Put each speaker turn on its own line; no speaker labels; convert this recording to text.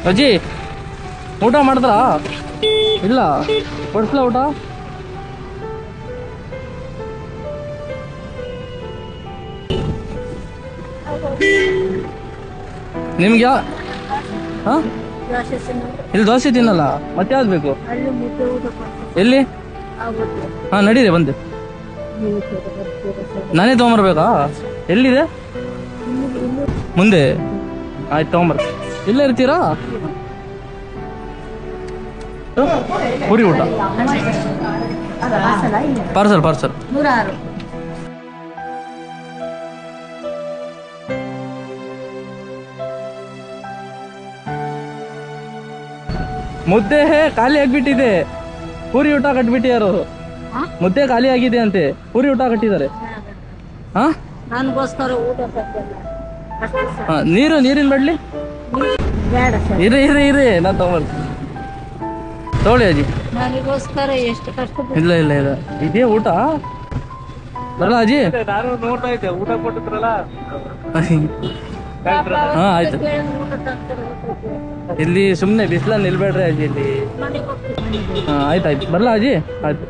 ಅಜ್ಜಿ ಊಟ ಮಾಡಿದ್ರಾ? ಇಲ್ಲ, ಕೊಡ್ಸ್ಲಾ ಊಟ? ನಿಮ್ಗೆ ಹಾ ಇಲ್ಲಿ ದೋಸೆ ತಿನ್ನಲ್ಲ, ಮತ್ತೆ ಯಾವ್ದು ಬೇಕು? ಎಲ್ಲಿ? ಹಾ ನಡೀರಿ ಬಂದೆ. ನಾನೇ ತಗೊಂಬರ್ಬೇಕಾ? ಎಲ್ಲಿದೆ? ಮುಂದೆ. ಆಯ್ತು ತಗೊಂಬರ್. ಇಲ್ಲೇ ಇರ್ತೀರಾ? ಪೂರಿ ಊಟ ಪಾರ್ಸಲ್ ಪಾರ್ಸಲ್. ಮುದ್ದೆ ಖಾಲಿ ಆಗ್ಬಿಟ್ಟಿದೆ, ಪೂರಿ ಊಟ ಕಟ್ಬಿಟ್ಟಿಯಾರು. ಮುದ್ದೆ ಖಾಲಿ ಆಗಿದೆ ಅಂತೆ, ಪೂರಿ ಊಟ ಕಟ್ಟಿದ್ದಾರೆ. ಹಾ ನೀರು ನೀರಿನ ಬಡ್ಲಿ ಇರಿ ಇರಿ ಇರಿ, ನಾನು ತಗೊಂಡ್ಬರ್ತೀನಿ. ತಗೊಳ್ಳಿ ಅಜ್ಜಿ. ಇಲ್ಲ ಇಲ್ಲ ಇಲ್ಲ, ಇದೇ ಊಟ ಬರಲ್ಲ ಅಜ್ಜಿ? ನಾನು ನೋಡ್ತಾ ಇದ್ದೆ, ಊಟ ಕೊಟ್ಟಿದ್ರಲ್ಲ. ಹಾ ಆಯ್ತು. ಇಲ್ಲಿ ಸುಮ್ಮನೆ ಬಿಸಿಲಲ್ಲಿ ನಿಲ್ಬೇಡ್ರಿ ಅಜ್ಜಿ ಇಲ್ಲಿ. ಹಾ ಆಯ್ತಾಯ್ತು, ಬರಲ್ಲ ಅಜ್ಜಿ? ಆಯ್ತು.